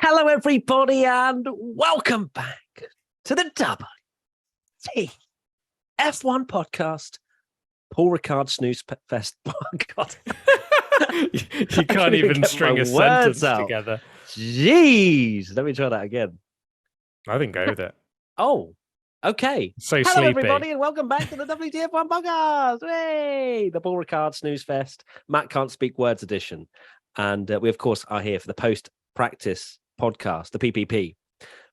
Hello, everybody, and welcome back to the F1 podcast, Paul Ricard Snooze Fest. Oh, God. You can't even string a sentence together. Jeez, let me try that again. I think go with it. Oh, okay. So Hello, sleepy. everybody, and welcome back to the WTF1 podcast. Hey, the Paul Ricard Snooze Fest, Matt Can't Speak Words edition. And we, of course, are here for the post-practice podcast, the PPP,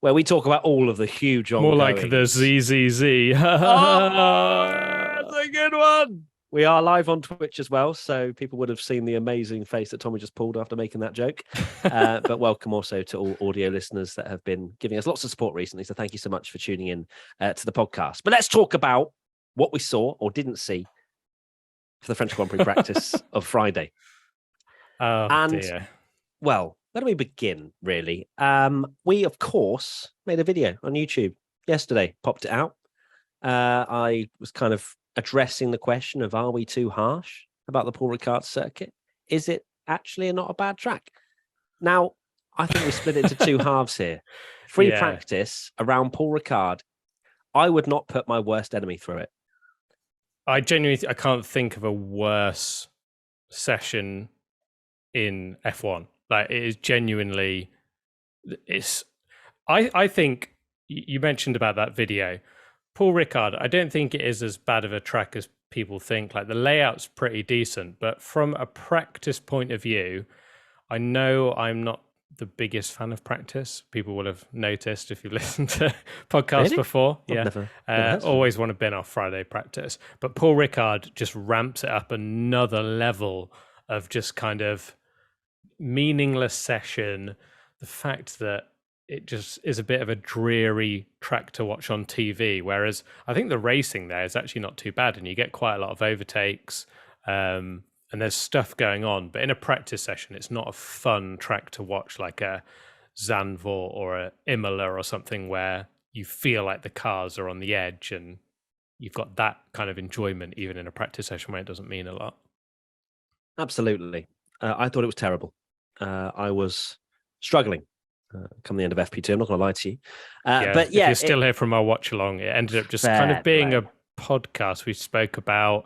where we talk about all of the huge ongoings. More like the ZZZ. That's a good one. We are live on Twitch as well, so people would have seen the amazing face that Tommy just pulled after making that joke. But welcome also to all audio listeners that have been giving us lots of support recently. So thank you so much for tuning in to the podcast. But let's talk about what we saw or didn't see for the French Grand Prix practice of Friday. Oh, dear. Well, where do we begin, really? We, of course, made a video on YouTube yesterday, popped it out. I was kind of addressing the question of, are we too harsh about the Paul Ricard circuit? Is it actually not a bad track? Now, I think we split it into two halves here. Free practice around Paul Ricard. I would not put my worst enemy through it. I can't think of a worse session in F1. Like, it is genuinely, I think you mentioned about that video. Paul Ricard, I don't think it is as bad of a track as people think. Like, the layout's pretty decent, but from a practice point of view, I know I'm not the biggest fan of practice. People will have noticed if you've listened to podcasts before. Never Always want to bin off Friday practice. But Paul Ricard just ramps it up another level of just kind of meaningless session. The fact that it just is a bit of a dreary track to watch on TV, whereas I think the racing there is actually not too bad, and you get quite a lot of overtakes, and there's stuff going on. But in a practice session, it's not a fun track to watch, like a Zandvoort or a Imola or something, where you feel like the cars are on the edge and you've got that kind of enjoyment even in a practice session where it doesn't mean a lot. Absolutely. I thought it was terrible. I was struggling come the end of FP2. I'm not going to lie to you. But yeah, if you're still here from our watch along, it ended up just kind of being a podcast. We spoke about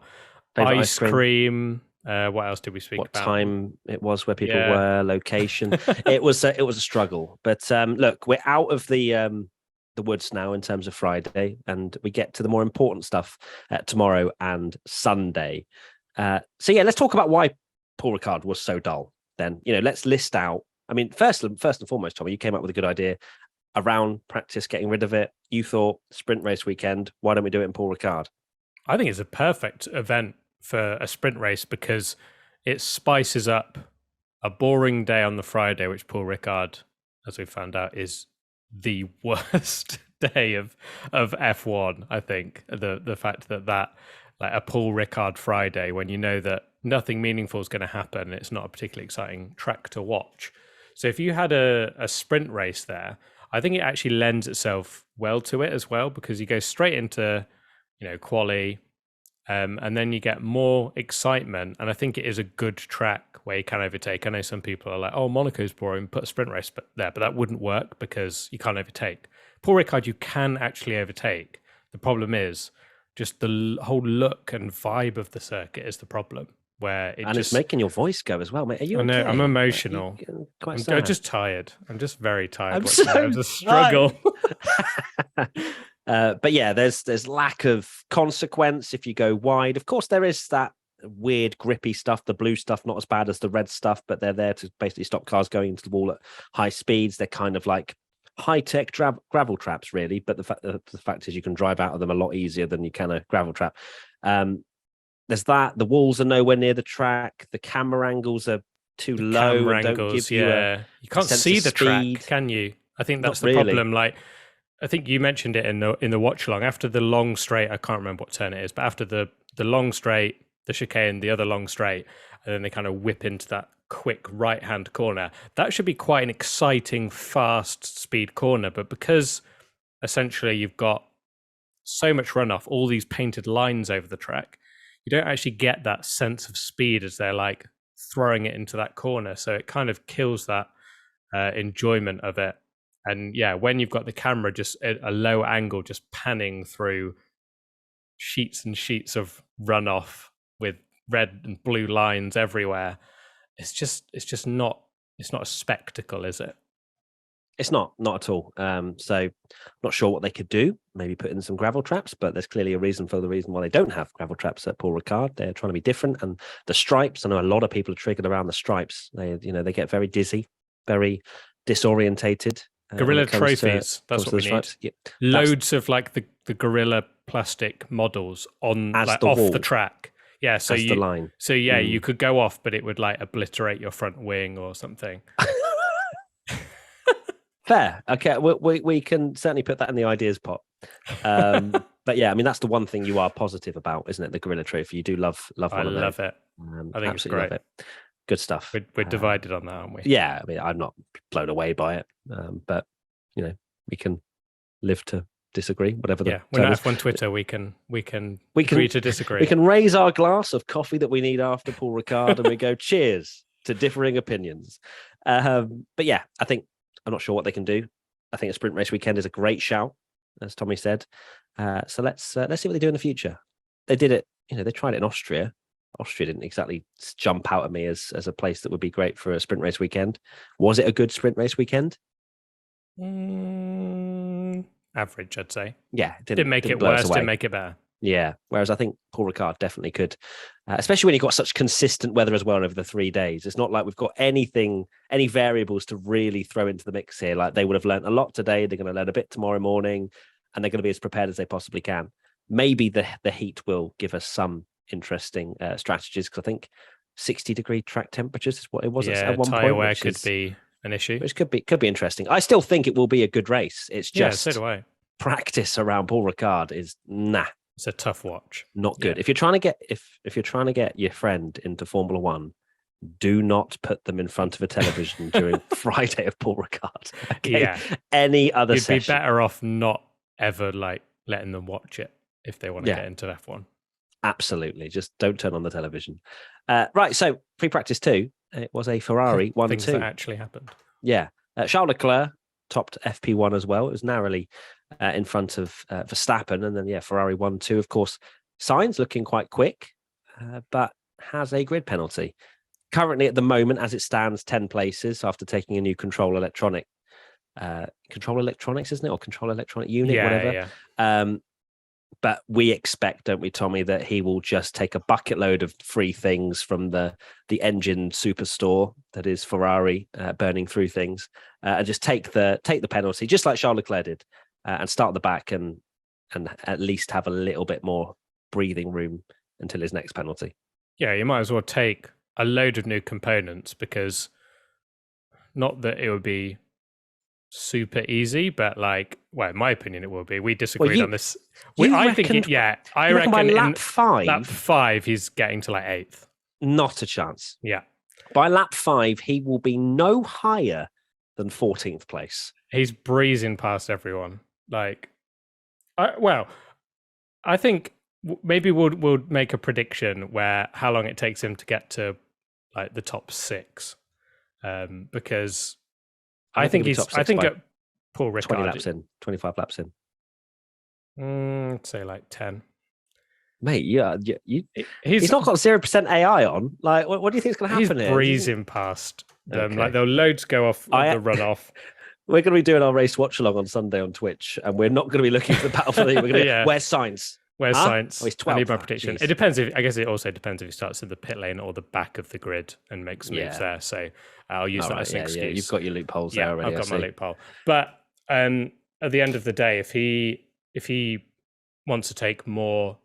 ice cream. What else did we speak about? What time it was where people were, location. It was a struggle. But look, we're out of the woods now in terms of Friday, and we get to the more important stuff tomorrow and Sunday. So yeah, let's talk about why Paul Ricard was so dull. Then, let's list out. I mean, first and foremost, Tommy, you came up with a good idea around practice, getting rid of it. You thought sprint race weekend, why don't we do it in Paul Ricard? I think it's a perfect event for a sprint race because it spices up a boring day on the Friday, which Paul Ricard, as we found out, is the worst day of F1. I think the fact that like a Paul Ricard Friday, when you know that nothing meaningful is going to happen, it's not a particularly exciting track to watch. So if you had a sprint race there, I think it actually lends itself well to it as well, because you go straight into, quali, and then you get more excitement. And I think it is a good track where you can overtake. I know some people are like, oh, Monaco's boring, put a sprint race there, but that wouldn't work because you can't overtake. Paul Ricard, you can actually overtake. The problem is just the whole look and vibe of the circuit is the problem. Where it's making your voice go as well, mate. Are you? I know, okay? I'm emotional. I'm just tired. I'm just very tired. I'm so the struggle. But yeah, there's lack of consequence if you go wide. Of course, there is that weird grippy stuff. The blue stuff not as bad as the red stuff, but they're there to basically stop cars going into the wall at high speeds. They're kind of like high-tech gravel traps, really. But the fact is, you can drive out of them a lot easier than you can a gravel trap. There's that. The walls are nowhere near the track. The camera angles are too low. Camera and don't angles, give you you can't see the track, can you? I think that's the problem. Like, I think you mentioned it in the watch along. After the long straight, I can't remember what turn it is, but after the long straight, the chicane, the other long straight, and then they kind of whip into that quick right-hand corner. That should be quite an exciting, fast speed corner, but because essentially you've got so much runoff, all these painted lines over the track, you don't actually get that sense of speed as they're like throwing it into that corner. So it kind of kills that enjoyment of it. And yeah, when you've got the camera just at a low angle, just panning through sheets and sheets of runoff with red and blue lines everywhere, it's not a spectacle, is it? It's not at all. So not sure what they could do. Maybe put in some gravel traps, but there's clearly a reason why they don't have gravel traps at Paul Ricard. They're trying to be different. And the stripes, I know a lot of people are triggered around the stripes. They get very dizzy, very disorientated. Gorilla trophies. That's what we need. Yeah. Loads of like the Gorilla plastic models on as like the off wall. the track. Yeah, so the line. So yeah, you could go off, but it would like obliterate your front wing or something. Fair. Okay, we can certainly put that in the ideas pot. But yeah, I mean that's the one thing you are positive about, isn't it? The Gorilla Trophy. You do love one of those. I love it. I think it's great. Love it. Good stuff. We're divided on that, aren't we? Yeah, I mean I'm not blown away by it, but we can live to disagree. Whatever. We're not F1 Twitter. We can agree to disagree. We can raise our glass of coffee that we need after Paul Ricard, and we go cheers to differing opinions. But yeah, I'm not sure what they can do. I think a sprint race weekend is a great shout, as Tommy said. So let's see what they do in the future. They did it, they tried it in Austria. Austria didn't exactly jump out at me as a place that would be great for a sprint race weekend. Was it a good sprint race weekend? Average, I'd say. Yeah, didn't make it worse, didn't make it better. Yeah, whereas I think Paul Ricard definitely could, especially when you've got such consistent weather as well over the 3 days. It's not like we've got any variables to really throw into the mix here. Like they would have learned a lot today. They're going to learn a bit tomorrow morning, and they're going to be as prepared as they possibly can. Maybe the heat will give us some interesting strategies, because I think 60-degree track temperatures is what it was at one tyre point. wear could be an issue. Which could be interesting. I still think it will be a good race. It's just so do I. Practice around Paul Ricard is nah. It's a tough watch. Not good. Yeah. If you're trying to get your friend into Formula One, do not put them in front of a television during Friday of Paul Ricard. Okay? Yeah. Any other You'd be better off not ever like letting them watch it if they want to get into F1. Absolutely. Just don't turn on the television. Right. So Prepractice 2, it was a Ferrari 1-2. Things that actually happened. Yeah. Charles Leclerc topped FP1 as well. It was narrowly in front of Verstappen, and then Ferrari 1-2. Of course, Sainz looking quite quick, but has a grid penalty. Currently, at the moment, as it stands, 10 places after taking a new control electronics, isn't it, or control electronic unit, whatever. Yeah. But we expect, don't we, Tommy, that he will just take a bucket load of free things from the engine superstore that is Ferrari, burning through things, and just take the penalty, just like Charles Leclerc did, and start at the back and at least have a little bit more breathing room until his next penalty. Yeah, you might as well take a load of new components, because not that it would be super easy, but in my opinion, it will be. We disagreed on this. I reckon by lap 5. Lap 5, he's getting to 8th. Not a chance. Yeah. By lap 5, he will be no higher than 14th place. He's breezing past everyone. I think maybe we'll make a prediction where how long it takes him to get to the top 6, because I think at Paul Ricard 25 laps in. Say 10. Mate, he's not got 0% AI on. What do you think is going to happen here? He's breezing past them. Okay. There'll loads go off the runoff. We're going to be doing our race watch along on Sunday on Twitch, and we're not going to be looking for the battle for the. We're going to be, where's Sainz? Where's Sainz? Oh, he's 12th. I need my prediction. It depends. I guess it also depends if he starts in the pit lane or the back of the grid and makes moves there. So I'll use that as an excuse. Yeah, you've got your loopholes there already. I've got my loophole. But at the end of the day, if he wants to take more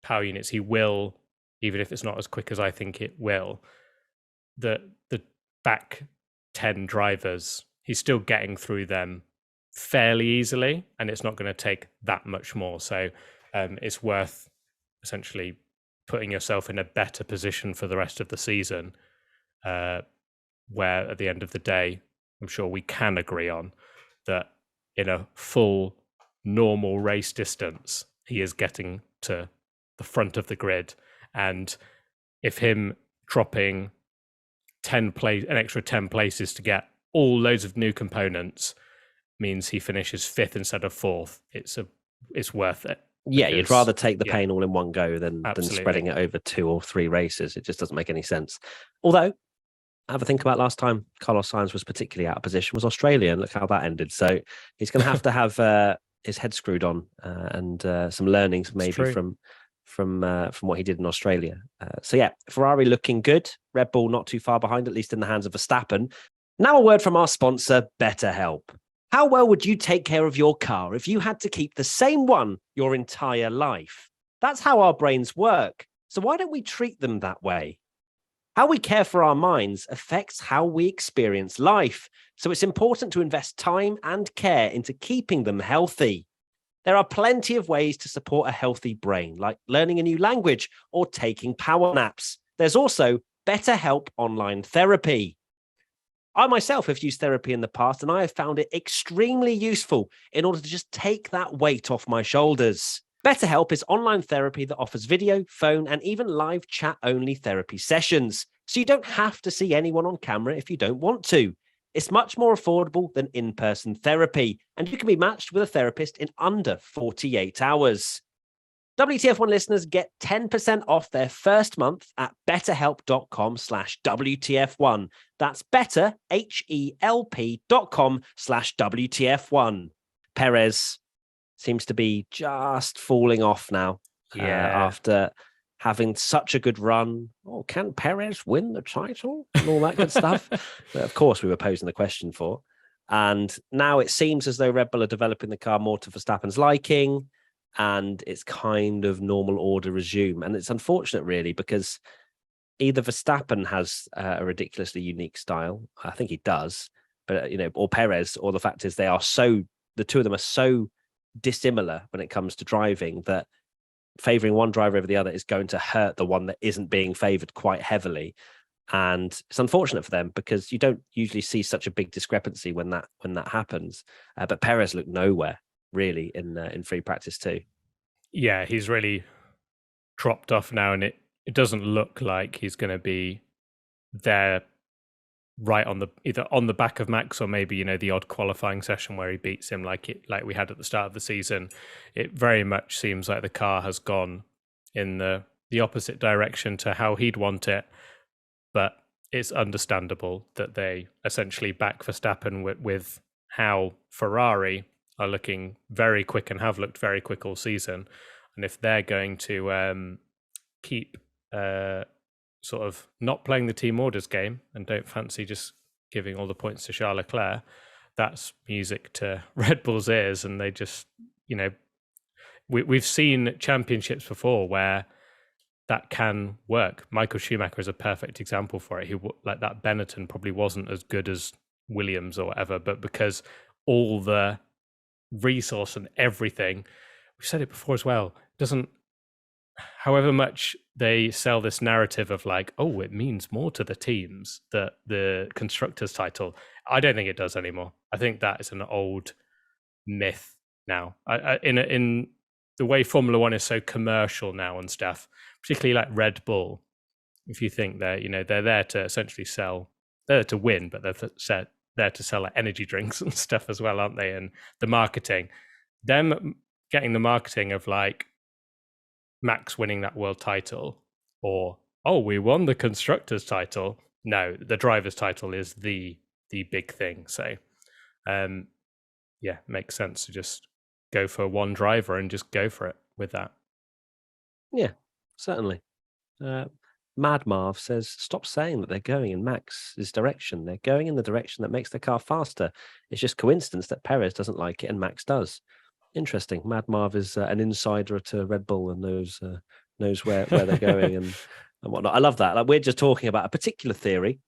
power units, he will, even if it's not as quick as I think it will. The back 10 drivers, he's still getting through them fairly easily, and it's not going to take that much more. So it's worth essentially putting yourself in a better position for the rest of the season, where at the end of the day, I'm sure we can agree on that in a full normal race distance, he is getting to the front of the grid. And if him dropping an extra 10 places to get all loads of new components means he finishes 5th instead of 4th, it's worth it. Yeah, you'd rather take the pain all in one go than Absolutely. spreading it over 2 or 3 races. It just doesn't make any sense. Although, have a think about last time Carlos Sainz was particularly out of position was Australia, and look how that ended. So he's going to have his head screwed on and some learnings maybe from what he did in Australia. So yeah, Ferrari looking good. Red Bull not too far behind, at least in the hands of Verstappen. Now a word from our sponsor, BetterHelp. How well would you take care of your car if you had to keep the same one your entire life? That's how our brains work. So why don't we treat them that way? How we care for our minds affects how we experience life. So it's important to invest time and care into keeping them healthy. There are plenty of ways to support a healthy brain, like learning a new language or taking power naps. There's also BetterHelp online therapy. I myself have used therapy in the past, and I have found it extremely useful in order to just take that weight off my shoulders. BetterHelp is online therapy that offers video, phone, and even live chat-only therapy sessions, so you don't have to see anyone on camera if you don't want to. It's much more affordable than in-person therapy, and you can be matched with a therapist in under 48 hours. WTF1 listeners get 10% off their first month at betterhelp.com/WTF1. That's betterhelp.com/WTF1. Perez seems to be just falling off now after having such a good run. Oh, can Perez win the title? And all that good stuff. But of course, we were posing the question for. And now it seems as though Red Bull are developing the car more to Verstappen's liking. And it's kind of normal order resume. And it's unfortunate, really, because either Verstappen has a ridiculously unique style. I think he does. But, or Perez, or the fact is the two of them are so dissimilar when it comes to driving that favoring one driver over the other is going to hurt the one that isn't being favored quite heavily. And it's unfortunate for them because you don't usually see such a big discrepancy when that happens. But Perez looked nowhere really in free practice too. Yeah, he's really dropped off now, and it doesn't look like he's going to be there right either on the back of Max, or maybe the odd qualifying session where he beats him like we had at the start of the season. It very much seems like the car has gone in the opposite direction to how he'd want it, but it's understandable that they essentially back Verstappen with how Ferrari are looking very quick and have looked very quick all season. And if they're going to keep sort of not playing the team orders game and don't fancy just giving all the points to Charles Leclerc, that's music to Red Bull's ears. And they just, we've seen championships before where that can work. Michael Schumacher is a perfect example for it. Like that Benetton probably wasn't as good as Williams or whatever, but because all the resource and everything, we've said it before as well, doesn't, however much they sell this narrative of like, oh, it means more to the teams that the constructors title, I don't think it does anymore. I think that is an old myth now. In the way Formula One is so commercial now and stuff, particularly like Red Bull, if you think they're there to essentially sell, they're there to win, but they're there to sell like energy drinks and stuff as well, aren't they? And the marketing, them getting the marketing of like Max winning that world title, or we won the constructors title. No, the driver's title is the big thing. So makes sense to just go for one driver and just go for it with that. Yeah, certainly. Mad Marv says, stop saying that they're going in Max's direction. They're going in the direction that makes the car faster. It's just coincidence that Perez doesn't like it and Max does. Interesting. Mad Marv is an insider to Red Bull and knows where they're going and whatnot. I love that. Like, we're just talking about a particular theory,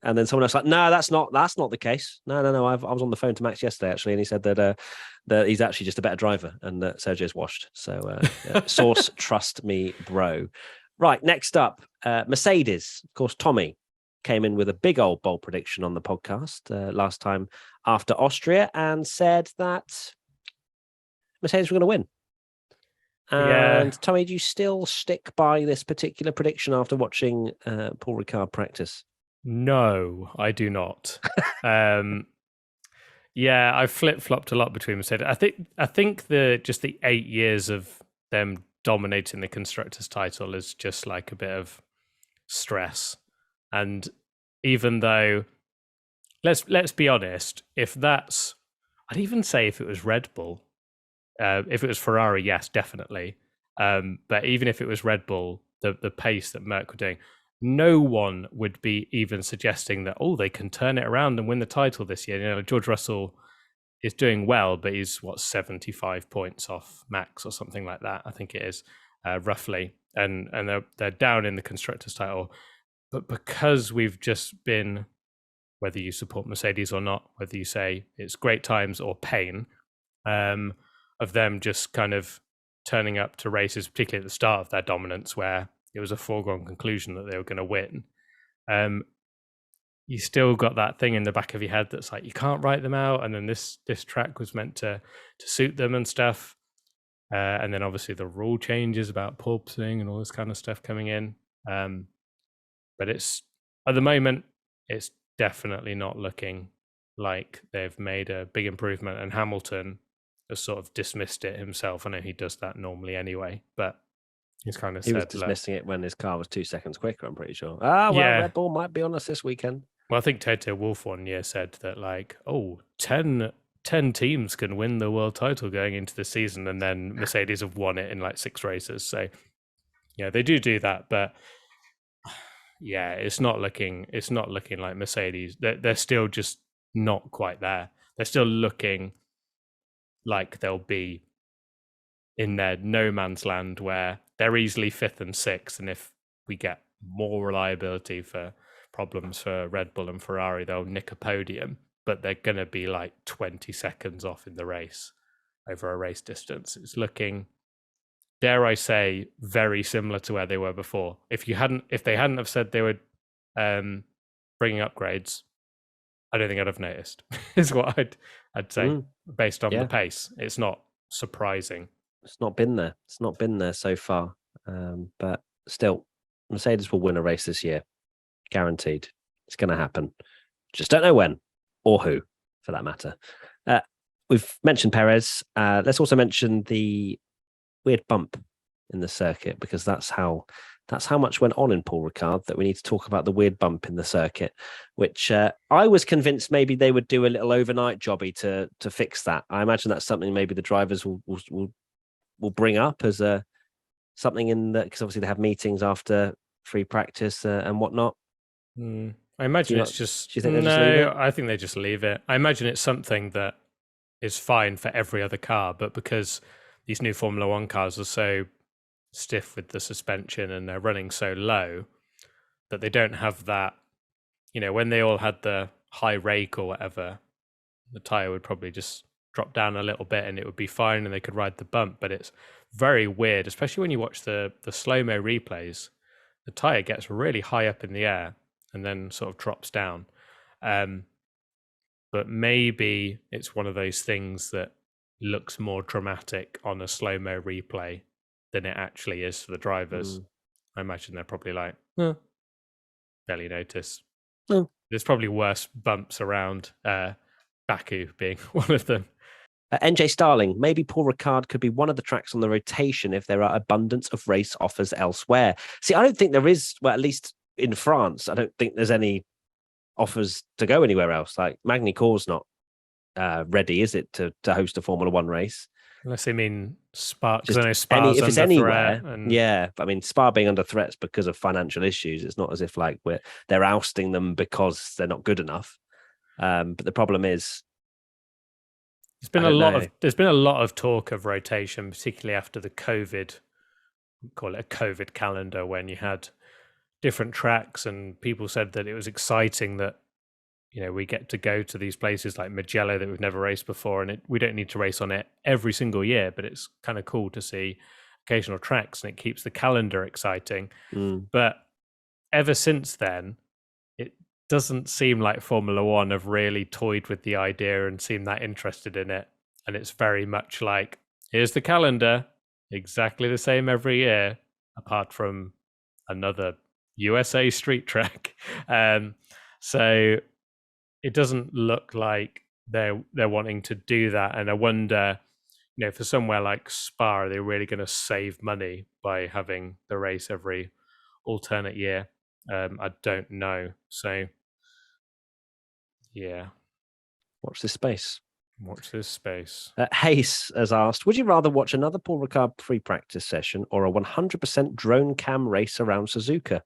and then someone else like, no, that's not the case. No. I was on the phone to Max yesterday actually, and he said that he's actually just a better driver and that Sergio's washed. So source, trust me, bro. Right, next up, Mercedes. Of course, Tommy came in with a big old bold prediction on the podcast last time after Austria and said that Mercedes were going to win. And Tommy, do you still stick by this particular prediction after watching Paul Ricard practice? No, I do not. Yeah, I've flip-flopped a lot between Mercedes. I think the 8 years of them dominating the constructors title is just like a bit of stress. And even though let's be honest, if that's, I'd even say if it was Red Bull, if it was Ferrari, yes, definitely. But even if it was Red Bull, the pace that Merc were doing, no one would be even suggesting that, oh, they can turn it around and win the title this year. You know, George Russell is doing well, but he's 75 points off Max or something like that. I think it is roughly, and they're down in the constructors title. But because we've just been, whether you support Mercedes or not, whether you say it's great times or pain, of them just kind of turning up to races, particularly at the start of their dominance, where it was a foregone conclusion that they were going to win. You still got that thing in the back of your head that's like, you can't write them out, and then this track was meant to suit them and stuff. And then obviously the rule changes about porpoising and all this kind of stuff coming in. But it's, at the moment, it's definitely not looking like they've made a big improvement, and Hamilton has sort of dismissed it himself. I know he does that normally anyway, but he's kind of He said, was dismissing it when his car was 2 seconds quicker, I'm pretty sure. Yeah. Red Bull might be on us this weekend. Well, I think Toto Wolff one year said that, like, 10 teams can win the world title going into the season, and then Mercedes have won it in like 6 races. So yeah, they do that, but yeah, it's not looking like Mercedes. They're still just not quite there. They're still looking like they'll be in their no man's land where they're easily 5th and 6th, and if we get more reliability for problems for Red Bull and Ferrari, they'll nick a podium, but they're going to be like 20 seconds off in the race over a race distance. It's looking, dare I say, very similar to where they were before. If they hadn't have said they were bringing upgrades, I don't think I'd have noticed. Is what I'd say, based on the pace. It's not surprising. It's not been there. It's not been there so far. But still, Mercedes will win a race this year. Guaranteed. It's going to happen. Just don't know when or who, for that matter. We've mentioned Perez. Let's also mention the weird bump in the circuit, because that's how much went on in Paul Ricard that we need to talk about the weird bump in the circuit, which I was convinced maybe they would do a little overnight jobby to fix that. I imagine that's something maybe the drivers will bring up as something in that, because obviously they have meetings after free practice and whatnot. I imagine it's just, do you think just leave it? I think they just leave it. I imagine it's something that is fine for every other car, but because these new Formula One cars are so stiff with the suspension and they're running so low that they don't have that, you know, when they all had the high rake or whatever, the tire would probably just drop down a little bit and it would be fine and they could ride the bump. But it's very weird, especially when you watch the slow-mo replays. The tire gets really high up in the air and then sort of drops down. But maybe it's one of those things that looks more dramatic on a slow-mo replay than it actually is for the drivers. I imagine they're probably like, barely notice. There's probably worse bumps around, Baku being one of them. NJ Starling, maybe Paul Ricard could be one of the tracks on the rotation if there are abundance of race offers elsewhere. See, I don't think there is, well, at least in France, I don't think there's any offers to go anywhere else. Like Magny-Cours not ready, is it, to host a Formula One race? Unless they mean Spa, because I know Spa's if it's under anywhere, threat. And... yeah, but I mean, Spa being under threats because of financial issues. It's not as if like they're ousting them because they're not good enough. But the problem is, there's been a lot of talk of rotation, particularly after the COVID, call it a COVID calendar, when you had different tracks, and people said that it was exciting that, you know, we get to go to these places like Mugello that we've never raced before, and we don't need to race on it every single year, but it's kind of cool to see occasional tracks, and it keeps the calendar exciting. But ever since then, it doesn't seem like Formula One have really toyed with the idea and seem that interested in it. And it's very much like, here's the calendar, exactly the same every year, apart from another USA street track. So it doesn't look like they're wanting to do that. And I wonder, for somewhere like Spa, are they really going to save money by having the race every alternate year? I don't know. So, yeah. Watch this space. Watch this space. Hayes has asked, would you rather watch another Paul Ricard pre-practice session or a 100% drone cam race around Suzuka?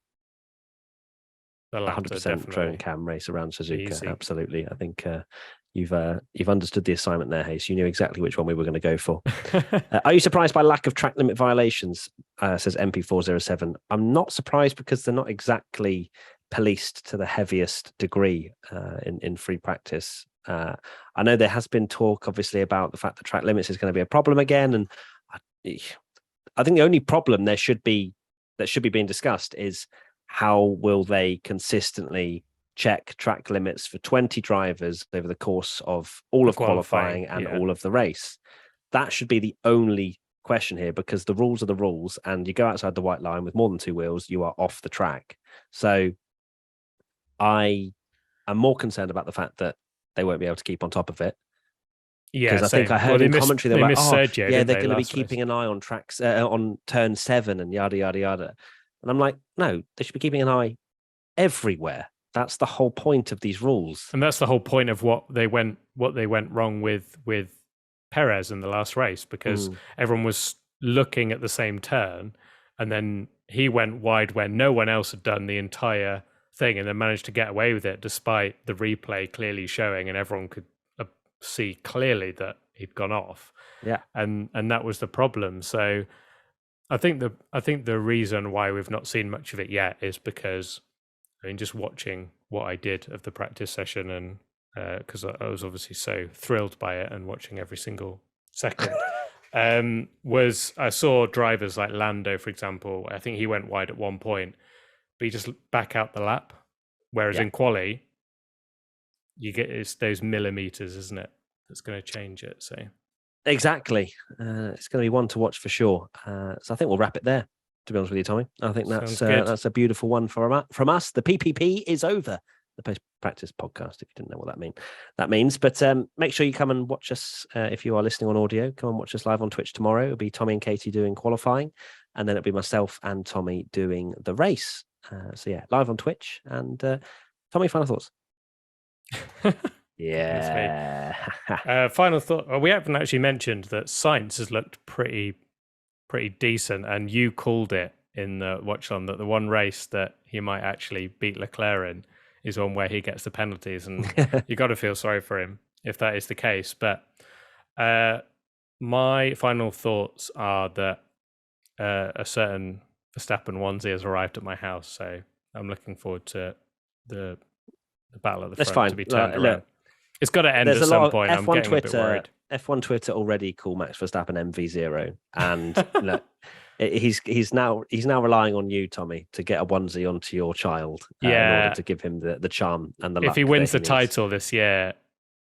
100% drone cam race around Suzuka. Easy. Absolutely. I think you've understood the assignment there, Hayes. You knew exactly which one we were going to go for. Are you surprised by lack of track limit violations? Says MP407. I'm not surprised because they're not exactly policed to the heaviest degree in free practice. I know there has been talk, obviously, about the fact that track limits is going to be a problem again, and I think the only problem that should be being discussed is how will they consistently check track limits for 20 drivers over the course of all of qualifying and all of the race. That should be the only question here, because the rules are the rules, and you go outside the white line with more than two wheels, you are off the track. So I am more concerned about the fact that they won't be able to keep on top of it. Yeah, because I think I heard in commentary they're like, Sergio, yeah, they're going to be keeping an eye on tracks on turn 7 and yada yada yada. And I'm like, no, they should be keeping an eye everywhere. That's the whole point of these rules, and that's the whole point of what they went wrong with Perez in the last race, because everyone was looking at the same turn, and then he went wide when no one else had done the entire thing, and then managed to get away with it despite the replay clearly showing, and everyone could see clearly that he'd gone off. Yeah, and that was the problem. So I think the reason why we've not seen much of it yet is because, I mean, just watching what I did of the practice session, and because I was obviously so thrilled by it and watching every single second, was I saw drivers like Lando, for example. I think he went wide at one point, but he just back out the lap. Whereas in quali, you get it's those millimeters, isn't it, that's going to change it. So exactly, it's going to be one to watch for sure. So I think we'll wrap it there. To be honest with you, Tommy, I think that's a beautiful one from us. The PPP is over. The post-practice podcast, if you didn't know what that means. But make sure you come and watch us if you are listening on audio. Come and watch us live on Twitch tomorrow. It'll be Tommy and Katie doing qualifying, and then it'll be myself and Tommy doing the race. So yeah, live on Twitch. And Tommy, final thoughts? Yeah. Final thought. Well, we haven't actually mentioned that Sainz has looked pretty decent, and you called it in the watch on that the one race that he might actually beat Leclerc in is one where he gets the penalties, and you got to feel sorry for him if that is the case. But my final thoughts are that a certain Verstappen onesie has arrived at my house, so I'm looking forward to the battle at the front to be turned around. Look, it's got to end at some point. I'm getting a bit worried. F1 Twitter already call Max Verstappen MV0, and look, he's now relying on you, Tommy, to get a onesie onto your child in order to give him the charm and the luck. If he wins the title this year,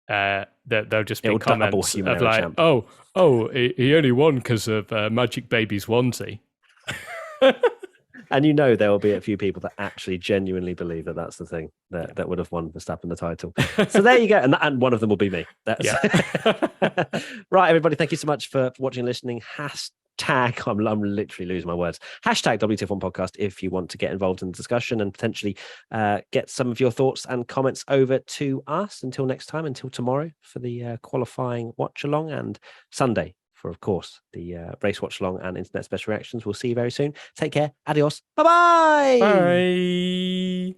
there'll just be comments of like, champ. oh, he only won because of Magic Baby's onesie. And there will be a few people that actually genuinely believe that that's the thing that would have won Verstappen the title. So there you go. And one of them will be me. Right, everybody, thank you so much for watching and listening. I'm literally losing my words. Hashtag WTF1 podcast if you want to get involved in the discussion and potentially get some of your thoughts and comments over to us. Until next time, until tomorrow for the qualifying watch along, and Sunday for, of course, the race watch along and internet special reactions. We'll see you very soon. Take care. Adios. Bye-bye. Bye.